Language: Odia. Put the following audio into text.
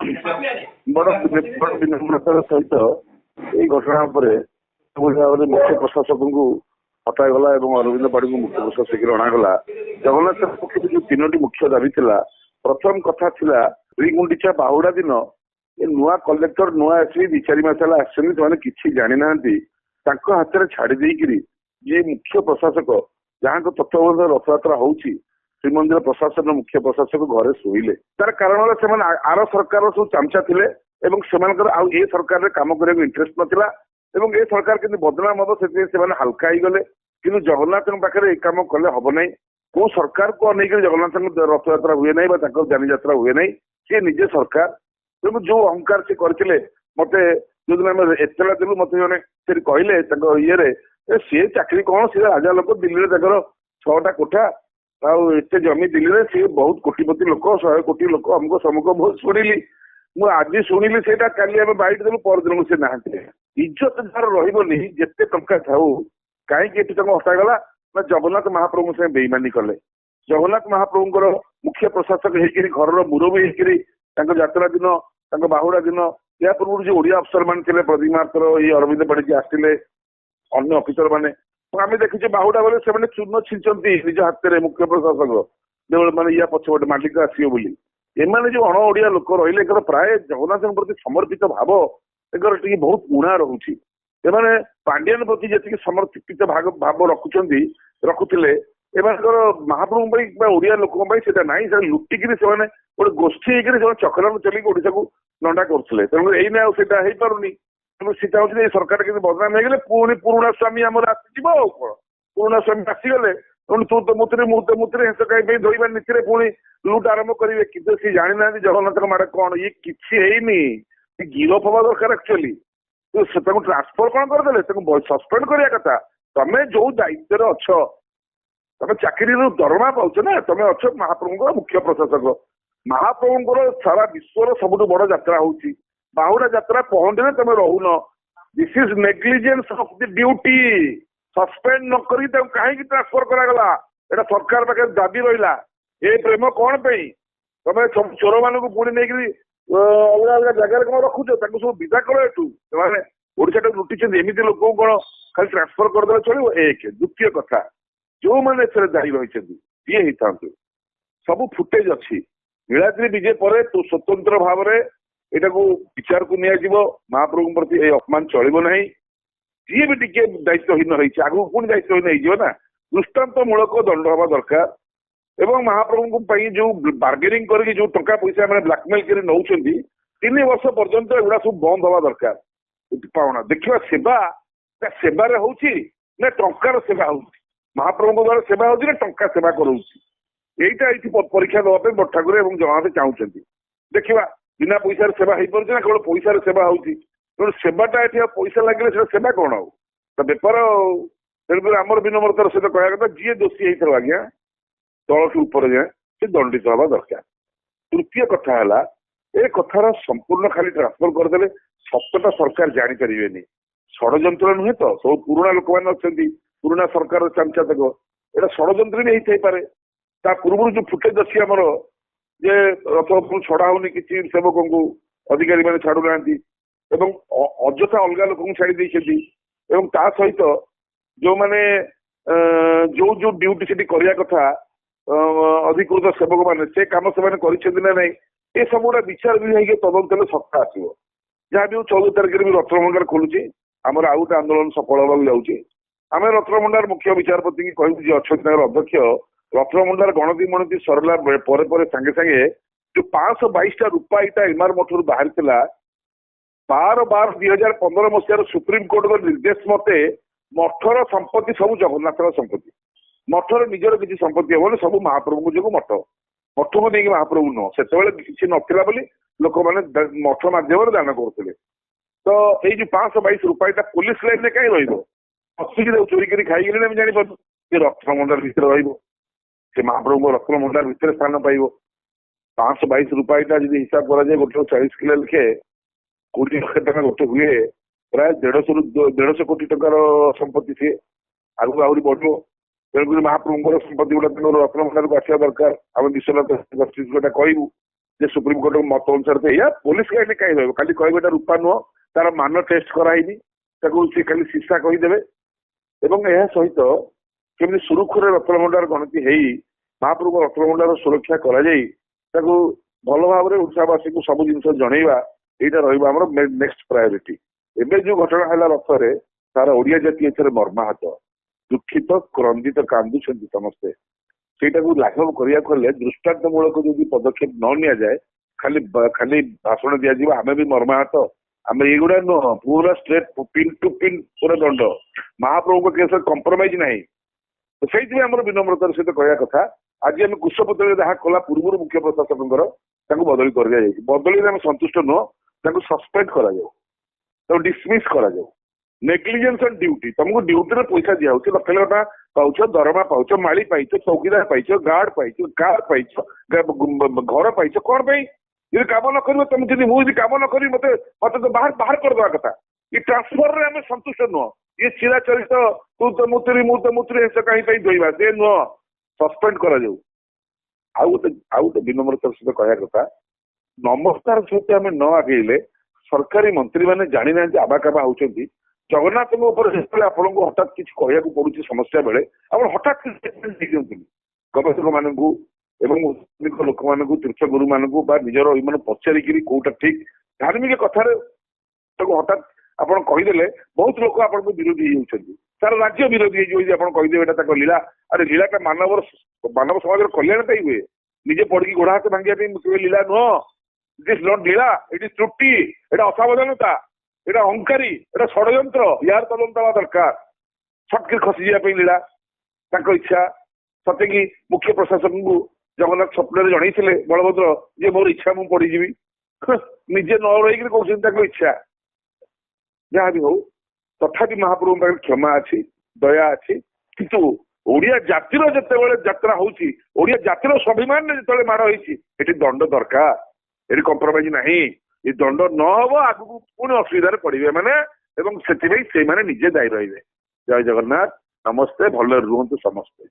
ବଡ ବିନମ୍ରତାର ସହିତ ଏଇ ଘଟଣା ଉପରେ ଭାବରେ ମୁଖ୍ୟ ପ୍ରଶାସକଙ୍କୁ ହଟାଗଲା ଏବଂ ଅରବିନ୍ଦ ପାଢୀଙ୍କୁ ମୁଖ୍ୟ ପ୍ରଶାସକରେ ଅଣାଗଲା। ଜଗନ୍ନାଥ ପକ୍ଷରୁ ଯୋଉ ତିନୋଟି ମୁଖ୍ୟ ଦାବି ଥିଲା, ପ୍ରଥମ କଥା ଥିଲା ଶ୍ରୀଗୁଣ୍ଡିଚା ବାହୁଡା ଦିନ ଏ ନୂଆ କଲେକ୍ଟର ନୂଆ ଏସ୍ପି 2-4 ମାସ ହେଲା ଆସିଛନ୍ତି, ସେମାନେ କିଛି ଜାଣିନାହାନ୍ତି। ତାଙ୍କ ହାତରେ ଛାଡି ଦେଇକିରି ଯିଏ ମୁଖ୍ୟ ପ୍ରଶାସକ ଯାହାଙ୍କ ତତ୍ତ୍ୱାବଧାନରେ ରଥଯାତ୍ରା ହଉଛି, ଶ୍ରୀମନ୍ଦିର ପ୍ରଶାସନ ମୁଖ୍ୟ ପ୍ରଶାସକ ଘରେ ଶୋଇଲେ। ତାର କାରଣ ହେଲା ସେମାନେ ଆର ସରକାରର ସବୁ ଚାମଚା ଥିଲେ ଏବଂ ସେମାନଙ୍କର ଆଉ ଏ ସରକାରରେ କାମ କରିବାକୁ ଇଣ୍ଟରେଷ୍ଟ ନଥିଲା ଏବଂ ଏ ସରକାର କିନ୍ତୁ ବଦନାମ ହବ, ସେଥିପାଇଁ ସେମାନେ ହାଲକା ହେଇଗଲେ। କିନ୍ତୁ ଜଗନ୍ନାଥଙ୍କ ପାଖରେ ଏ କାମ କଲେ ହବ ନାହିଁ। କୋଉ ସରକାରକୁ ଅନେଇକି ଜଗନ୍ନାଥଙ୍କ ରଥଯାତ୍ରା ହୁଏ ନାହିଁ ବା ତାଙ୍କର ଯାନିଯାତ୍ରା ହୁଏ ନାହିଁ, ସିଏ ନିଜେ ସରକାର। ତେଣୁ ଯୋଉ ଅହଙ୍କାର ସେ କରିଥିଲେ, ମତେ ଯୋଉଦିନ ଆମେ ଏତଲା ଦେଲୁ ମତେ ଜଣେ ସେଠି କହିଲେ ତାଙ୍କ ଇଏରେ ସିଏ ଚାକିରି କଣ, ସିଏ ରାଜା ଲୋକ, ଦିଲ୍ଲୀରେ ତାଙ୍କର 6ଟା କୋଠା ଆଉ ଏତେ ଜମି, ଦିଲ୍ଲୀରେ ସିଏ ବହୁତ କୋଟିପତି ଲୋକ, 100 କୋଟି ଲୋକ, ଅମୁକ ସମୁକ ବହୁତ ଶୁଣିଲି। ମୁଁ ଆଜି ଶୁଣିଲି ସେଇଟା, କାଲି ଆମେ ବାଇଟ ଦେଲୁ, ପରଦିନକୁ ସେ ନାହାନ୍ତି। ଇଜ୍ଜତ ଯାହାର ରହିବନି, ଯେତେ ଟଙ୍କା ଥାଉ, କାହିଁକି ଏଠି ତାଙ୍କୁ ହଟାଗଲା ନା ଜଗନ୍ନାଥ ମହାପ୍ରଭୁଙ୍କ ସାଙ୍ଗେ ବେଇମାନି କଲେ। ଜଗନ୍ନାଥ ମହାପ୍ରଭୁଙ୍କର ମୁଖ୍ୟ ପ୍ରଶାସକ ହେଇକିରି, ଘରର ମୁରବୀ ହେଇକିରି ତାଙ୍କ ଯାତ୍ରା ଦିନ, ତାଙ୍କ ବାହୁଡା ଦିନ, ଏହା ପୂର୍ବରୁ ଯୋଉ ଓଡିଆ ଅଫିସର ମାନେ ଥିଲେ, ପ୍ରଦୀପ ମାତ୍ର, ଏଇ ଅରବିନ୍ଦ ପାଢୀ ଆସିଥିଲେ, ଅନ୍ୟ ଅଫିସର ମାନେ, ଆମେ ଦେଖିଛୁ ବାହୁଡା ବେଳେ ସେମାନେ ଚୂର୍ଣ୍ଣ ଛିଞ୍ଚନ୍ତି ନିଜ ହାତରେ ମୁଖ୍ୟ ପ୍ରଶାସକ, ମାନେ ୟା ପଛପଟେ ମାଲିକ ଆସିବ ବୋଲି। ଏମାନେ ଯୋଉ ଅଣ ଓଡିଆ ଲୋକ ରହିଲେ, ଏଙ୍କର ପ୍ରାୟ ଜଗନ୍ନାଥଙ୍କ ପ୍ରତି ସମର୍ପିତ ଭାବ ଏଙ୍କର ଟିକେ ବହୁତ ଉଣା ରହୁଛି। ଏମାନେ ପାଣ୍ଡିଆନ ପ୍ରତି ଯେତିକି ସମର୍ପିତ ଭାବ ରଖୁଥିଲେ, ଏମାନଙ୍କର ମହାପ୍ରଭୁଙ୍କ ପାଇଁ ବା ଓଡିଆ ଲୋକଙ୍କ ପାଇଁ ସେଟା ନାହିଁ। ସେଟା ଲୁଟିକିରି ସେମାନେ ଗୋଟେ ଗୋଷ୍ଠୀ ହେଇକିରି ସେମାନେ ଚକ୍ରାନ୍ତ ଚଲେଇକି ଓଡିଶାକୁ ଲଣ୍ଡା କରୁଥିଲେ। ତେଣୁ ଏଇନା ଆଉ ସେଇଟା ହେଇପାରୁନି। ତେଣୁ ସେ ଚାହୁଁଛନ୍ତି ଏଇ ସରକାର କିନ୍ତୁ ବଦନାମ ହେଇଗଲେ ପୁଣି ପୁରୁଣା ସ୍ୱାମୀ ଆମର ଆସିଯିବ। ଆଉ କଣ, ପୁରୁଣା ସ୍ୱାମୀ ଆସିଗଲେ ପୁଣି ତୁ ତ ମୁତିରେ ହେସ କାହିଁ ପାଇଁ ଧୋଇବା ନୀତିରେ ପୁଣି ଲୁଟ ଆରମ୍ଭ କରିବେ। କିନ୍ତୁ ସେ ଜାଣିନାହାନ୍ତି ଜଗନ୍ନାଥଙ୍କ ମାଡ କଣ। ଇଏ କିଛି ହେଇନି, ଗିରଫ ହବା ଦରକାର। ଆକ୍ଚୁଆଲି ତାଙ୍କୁ ଟ୍ରାନ୍ସଫର କଣ କରିଦେଲେ, ତାଙ୍କୁ ସସ୍ପେଣ୍ଡ କରିବା କଥା। ତମେ ଯୋଉ ଦାୟିତ୍ୱରେ ଅଛ, ତମେ ଚାକିରିରୁ ଦରମା ପାଉଛ ନା, ତମେ ଅଛ ମହାପ୍ରଭୁଙ୍କର ମୁଖ୍ୟ ପ୍ରଶାସକ। ମହାପ୍ରଭୁଙ୍କର ସାରା ବିଶ୍ୱର ସବୁଠୁ ବଡ ଯାତ୍ରା ହଉଛି ବାହୁଡା ଯାତ୍ରା। ପହଣ୍ଡିରେ ତମେ ରହୁନ, this is negligence of the duty. Suspend ନ କରି ତାଙ୍କୁ କାହିଁକି ଟ୍ରାନ୍ସଫର କରାଗଲା, ଏଟା ସରକାର ପାଖରେ ଦାବି ରହିଲା। ଏ ପ୍ରେମ କଣ ପାଇଁ? ତମେ ଚୋର ମାନଙ୍କୁ ପୁଣି ନେଇକିରି ଅଲଗା ଅଲଗା ଜାଗାରେ କଣ ରଖୁଛ, ତାଙ୍କୁ ସବୁ ବିଦା କର ଏଠୁ। ସେମାନେ ଓଡିଶାଟାକୁ ଲୁଟିଛନ୍ତି, ଏମିତି ଲୋକଙ୍କୁ କଣ ଖାଲି ଟ୍ରାନ୍ସଫର କରିଦେଲେ ଚଳିବ? ଏକ। ଦ୍ୱିତୀୟ କଥା, ଯୋଉମାନେ ଏଥିରେ ଦାୟୀ ରହିଛନ୍ତି ଯିଏ ହେଇଥାନ୍ତୁ, ସବୁ ଫୁଟେଜ ଅଛି। ନୀଳାଦ୍ରି ବିଜେ ପରେ ସ୍ୱତନ୍ତ୍ର ଭାବରେ ଏଟାକୁ ବିଚାରକୁ ନିଆଯିବ। ମହାପ୍ରଭୁଙ୍କ ପ୍ରତି ଏଇ ଅପମାନ ଚଳିବ ନାହିଁ। ଯିଏ ବି ଟିକେ ଦାୟିତ୍ୱହୀନ ହେଇଛି, ଆଗକୁ ପୁଣି ଦାୟିତ୍ୱହୀନ ହେଇଯିବ ନା। ଦୃଷ୍ଟାନ୍ତ ମୂଳକ ଦଣ୍ଡ ହବା ଦରକାର। ଏବଂ ମହାପ୍ରଭୁଙ୍କ ପାଇଁ ଯୋଉ ବାର୍ଗେନିଂ କରିକି ଯୋଉ ଟଙ୍କା ପଇସା ମାନେ ବ୍ଲାକମେଲ କରି ନଉଛନ୍ତି, 3 ବର୍ଷ ପର୍ଯ୍ୟନ୍ତ ଏଗୁଡା ସବୁ ବନ୍ଦ ହବା ଦରକାର। ପାଉଣା ଦେଖିବା ସେବାରେ ହଉଛି ନା ଟଙ୍କାର ସେବା ହଉଛି, ମହାପ୍ରଭୁଙ୍କ ଦ୍ୱାରା ସେବା ହଉଛି ନା ଟଙ୍କା ସେବା କରଉଛି। ଏଇଟା ଏଇଠି ପରୀକ୍ଷା ଦେବା ପାଇଁ ବଡ଼ ଠାକୁର ଏବଂ ଜଗନ୍ନାଥ ଚାହୁଁଛନ୍ତି। ଦେଖିବା ବିନା ପଇସାରେ ସେବା ହେଇପାରୁଛି ନା କେବଳ ପଇସାରେ ସେବା ହଉଛି। ତେଣୁ ସେବାଟା ଏଠି ଆଉ ପଇସା ଲାଗିଲେ ସେଟା ସେବା କଣ ଆଉ, ତା ବେପାର ଆଉ। ତେଣୁକରି ଆମର ବିନମ୍ରତାର ସହିତ କହିବା କଥା, ଯିଏ ଦୋଷୀ ହେଇଥାଉ ଆଜ୍ଞା, ତଳଠୁ ଉପରେ ଯାଏଁ ସେ ଦଣ୍ଡିତ ହବା ଦରକାର। ତୃତୀୟ କଥା ହେଲା, ଏ କଥାର ସମ୍ପୂର୍ଣ୍ଣ ଖାଲି ଟ୍ରାନ୍ସଫର କରିଦେଲେ ସତ୍ୟଟା ସରକାର ଜାଣିପାରିବେନି। ଷଡଯନ୍ତ୍ର ନୁହେଁ ତ, ସବୁ ପୁରୁଣା ଲୋକମାନେ ଅଛନ୍ତି, ପୁରୁଣା ସରକାରର ଚାମଚାତକ, ଏଇଟା ଷଡଯନ୍ତ୍ର ବି ହେଇଥାଇପାରେ। ତା ପୂର୍ବରୁ ଯୋଉ ଫୁଟେଜ ଅଛି ଆମର, ଯେ ରଥ ଉପରୁ ଛଡା ହଉନି, କିଛି ସେବକଙ୍କୁ ଅଧିକାରୀ ମାନେ ଛାଡୁନାହାନ୍ତି ଏବଂ ଅଯଥା ଅଲଗା ଲୋକଙ୍କୁ ଛାଡି ଦେଇଛନ୍ତି। ଏବଂ ତା ସହିତ ଯୋଉମାନେ ଯୋଉ ଡ୍ୟୁଟି ସେଠି କରିବା କଥା ଅଧିକୃତ ସେବକ ମାନେ, ସେ କାମ ସେମାନେ କରିଛନ୍ତି ନା ନାହିଁ, ଏ ସବୁ ଗୁଡା ବିଚାର ବି ହେଇକି ତଦନ୍ତ ହେଲେ ସତ୍ତା ଆସିବ। ଯାହା ବି 14 ତାରିଖରେ ବି ରତ୍ନଭଣ୍ଡାର ଖୋଲୁଛି, ଆମର ଆଉ ଗୋଟେ ଆନ୍ଦୋଳନ ସଫଳ ହେବାକୁ ଯାଉଛି। ଆମେ ରତ୍ନଭଣ୍ଡାର ମୁଖ୍ୟ ବିଚାରପତି କହିବୁ, ଯିଏ ଅଛନ୍ତି ତାଙ୍କର ଅଧ୍ୟକ୍ଷ, ରତ୍ନଭଣ୍ଡାର ଗଣତି ମଣତି ସରିଲା ପରେ ସାଙ୍ଗେ ସାଙ୍ଗେ ଯୋଉ 522ଟା ରୂପା ଇଟା ଇମାର ମଠରୁ ବାହାରିଥିଲା, 12/12/2015 ମସିହାର ସୁପ୍ରିମକୋର୍ଟଙ୍କ ନିର୍ଦ୍ଦେଶ ମତେ ମଠର ସମ୍ପତ୍ତି ସବୁ ଜଗନ୍ନାଥଙ୍କ ସମ୍ପତ୍ତି। ମଠର ନିଜର କିଛି ସମ୍ପତ୍ତି ହବନି, ସବୁ ମହାପ୍ରଭୁଙ୍କ ଯୋଗୁଁ ମଠକୁ ନେଇକି ମହାପ୍ରଭୁ ନୁହଁ। ସେତେବେଳେ କିଛି ନଥିଲା ବୋଲି ଲୋକମାନେ ମଠ ମାଧ୍ୟମରେ ଦାନ କରୁଥିଲେ। ତ ଏଇ ଯୋଉ 522 ରୂପା ଇଟା ପୋଲିସ ଲାଇନରେ କାହିଁ ରହିବ? ଅସୁବିଧା ଚୋରି କରି ଖାଇଗଲେଣି ଆମେ ଜାଣିପାରୁଛୁ। ସେ ରତ୍ନଭଣ୍ଡାର ଭିତରେ ରହିବ, ସେ ମହାପ୍ରଭୁଙ୍କ ରତ୍ନଭଣ୍ଡାର ଭିତରେ ସ୍ଥାନ ପାଇବ। 522 ରୂପା ଇଟା ଯଦି ହିସାବ କରାଯାଏ, ଗୋଟେ 40 କିଲୋ ଲେଖେ 20 ଲକ୍ଷ ଟଙ୍କା ଗୋଟେ ହୁଏ, ପ୍ରାୟ 150 କୋଟି ଟଙ୍କାର ସମ୍ପତ୍ତି ସିଏ। ଆଗକୁ ଆହୁରି ବଢିବ। ତେଣୁକରି ମହାପ୍ରଭୁଙ୍କର ସମ୍ପତ୍ତି ଗୁଡା ରତ୍ନଭଣ୍ଡାରକୁ ଆସିବା ଦରକାର। ଆମେ ବିଶ୍ୱନାଥ ଜଷ୍ଟିସଙ୍କୁ ଏଟା କହିବୁ। ଯେ ସୁପ୍ରିମକୋର୍ଟଙ୍କ ମତ ଅନୁସାରେ ତ ଏଇଆ, ପୋଲିସ କାହିଁକି କାହିଁ ରହିବ, ଖାଲି କହିବେ ଏଟା ରୂପା ନୁହଁ, ତାର ମାନ ଟେଷ୍ଟ କରାହେଇନି, ତାକୁ ସେ ଖାଲି ସିସା କହିଦେବେ। ଏବଂ ଏହା ସହିତ କେମିତି ସୁରୁଖୁରୁରେ ରତ୍ନଭଣ୍ଡାର ଗଣତି ହେଇ ମହାପ୍ରଭୁ ରତ୍ନଭଣ୍ଡାର ସୁରକ୍ଷା କରାଯାଇ ତାକୁ ଭଲ ଭାବରେ ଓଡ଼ିଶାବାସୀଙ୍କୁ ସବୁ ଜିନିଷ ଜଣେଇବା, ଏଇଟା ରହିବ ଆମର ନେକ୍ସଟ ପ୍ରାୟୋରିଟି। ଏବେ ଯୋଉ ଘଟଣା ହେଲା ରଥରେ, ତାର ଓଡିଆ ଜାତି ଏଥିରେ ମର୍ମାହତ, ଦୁଃଖିତ, କ୍ରନ୍ଦିତ, କାନ୍ଦୁଛନ୍ତି ସମସ୍ତେ। ସେଇଟାକୁ ଲାଘବ କରିବାକୁ ହେଲେ ଦୃଷ୍ଟାନ୍ତମୂଳକ ଯଦି ପଦକ୍ଷେପ ନ ନିଆଯାଏ, ଖାଲି ଖାଲି ଭାଷଣ ଦିଆଯିବ ଆମେ ବି ମର୍ମାହତ, ଆମେ ଏଇଗୁଡା ନୁହଁ, ପୁରା ଷ୍ଟ୍ରେଟ୍ ପିନ୍ ଟୁ ପିନ୍ ପୁରା ଦଣ୍ଡ। ମହାପ୍ରଭୁଙ୍କ କେସରେ କମ୍ପ୍ରମାଇଜ ନାହିଁ। ତ ସେଇଥିପାଇଁ ଆମର ବିନମ୍ରତାର ସହିତ କହିବା କଥା, ଆଜି ଆମେ କୁଶପତ୍ରରେ ଯାହା କଲା ପୂର୍ବରୁ ମୁଖ୍ୟ ପ୍ରଶାସକଙ୍କର ତାଙ୍କୁ ବଦଳି କରିଦିଆଯାଇଛି। ବଦଳିରେ ଆମେ ସନ୍ତୁଷ୍ଟ ନୁହଁ, ତାଙ୍କୁ ସସ୍ପେଣ୍ଡ କରାଯାଉ, ତାକୁ ଡିସମିସ୍ କରାଯାଉ। ନେଗ୍ଲିଜେନ୍ସ ଅନ୍ ଡ୍ୟୁଟି, ତମକୁ ଡ୍ୟୁଟିରେ ପଇସା ଦିଆହଉଛି, ଲକ୍ଷ ଲକ୍ଷ ଟଙ୍କା ପାଉଛ, ଦରମା ପାଉଛ, ମାଳି ପାଇଛ, ଚୌକିଦାର ପାଇଛ, ଗାର୍ଡ ପାଇଛ, କାର ପାଇଛ, ଘର ପାଇଛ, କଣ ପାଇଁ? ଯଦି କାମ ନ କରିବ ତମେ, ଯଦି ମୁଁ ଯଦି କାମ ନ କରିବି ମତେ ତ ବାହାର କରିଦବା କଥା। ଏ ଟ୍ରାନ୍ସଫରରେ ଆମେ ସନ୍ତୁଷ୍ଟ ନୁହଁ। ଇଏ ଚିରା ଚରିତ ତୁ ତ ମୁତୁରି ମୁଁ ତ ମୁତୁରି ଏସ କାହିଁ ପାଇଁ ଧୋଇବା, ସେ ନୁହଁ, ସସ୍ପେଣ୍ଡ କରାଯାଉ। ଆଉ ଗୋଟେ ବିନମ୍ରତାର ସହିତ କହିବା କଥା, ନମସ୍କାର ସହିତ ଆମେ ନ ଆଗେଇଲେ ସରକାରୀ ମନ୍ତ୍ରୀ ମାନେ ଜାଣିନାହାନ୍ତି ଆବାକାବା ହଉଛନ୍ତି। ଜଗନ୍ନାଥଙ୍କ ଉପରେ ଯେତେବେଳେ ଆପଣଙ୍କୁ ହଠାତ୍ କିଛି କହିବାକୁ ପଡୁଛି ସମସ୍ୟା ବେଳେ, ଆପଣ ହଠାତ୍ ଦେଇଦିଅନ୍ତୁନି। ଗବେଷକ ମାନଙ୍କୁ ଏବଂ ଲୋକମାନଙ୍କୁ, ତୀର୍ଥଗୁରୁ ମାନଙ୍କୁ ବା ନିଜର ଏମାନେ ପଚାରିକିରି କୋଉଟା ଠିକ ଧାର୍ମିକ କଥାରେ ତାକୁ ହଠାତ୍ ଆପଣ କହିଦେଲେ ବହୁତ ଲୋକ ଆପଣଙ୍କୁ ବିରୋଧୀ ହେଇଯାଉଛନ୍ତି, ସାରା ରାଜ୍ୟ ବିରୋଧୀ ହେଇଯିବ ଯଦି ଆପଣ କହିଦେବେ ଏଟା ତାଙ୍କ ଲୀଳା। ଆରେ ଲୀଳାଟା ମାନବ ସମାଜର କଲ୍ୟାଣ ପାଇଁ ହୁଏ, ନିଜେ ପଡିକି ଗୋଡ ହାତ ଭାଙ୍ଗିବା ପାଇଁ କେବେ ଲୀଳା ନୁହଁ। ଇଟ୍ is not Leela, eat is ତ୍ରୁଟି, ଏଟା ଅସାବଧାନତା, ଏଟା ଅହଙ୍କାରୀ, ଏଟା ଷଡଯନ୍ତ୍ର। ୟାର ତଦନ୍ତ ହେବା ଦରକାର। ସଟକି ଖସିଯିବା ପାଇଁ ଲୀଳା ତାଙ୍କ ଇଚ୍ଛା। ସତେକି ମୁଖ୍ୟ ପ୍ରଶାସକଙ୍କୁ ଜଗନ୍ନାଥ ସ୍ୱପ୍ନରେ ଜଣେଇଥିଲେ ବଳଭଦ୍ର ଯେ ମୋର ଇଚ୍ଛା ମୁଁ ପଡିଯିବି, ନିଜେ ନ ରହିକିରି କହୁଛନ୍ତି ତାଙ୍କ ଇଚ୍ଛା। ଯାହା ବି ହଉ, ତଥାପି ମହାପ୍ରଭୁଙ୍କ ପାଖରେ କ୍ଷମା ଅଛି, ଦୟା ଅଛି। କିନ୍ତୁ ଓଡିଆ ଜାତିର ଯେତେବେଳେ ଯାତ୍ରା ହଉଛି, ଓଡିଆ ଜାତିର ସ୍ୱାଭିମାନରେ ଯେତେବେଳେ ମାଡ ହେଇଛି, ଏଠି ଦଣ୍ଡ ଦରକାର, ଏଠି କମ୍ପ୍ରମାଇଜ ନାହିଁ। ଏ ଦଣ୍ଡ ନ ହବ ଆଗକୁ ପୁଣି ଅସୁବିଧାରେ ପଡିବେ ମାନେ, ଏବଂ ସେଥିପାଇଁ ସେଇମାନେ ନିଜେ ଦାୟୀ ରହିବେ। ଜୟ ଜଗନ୍ନାଥ, ନମସ୍ତେ, ଭଲରେ ରୁହନ୍ତୁ ସମସ୍ତେ।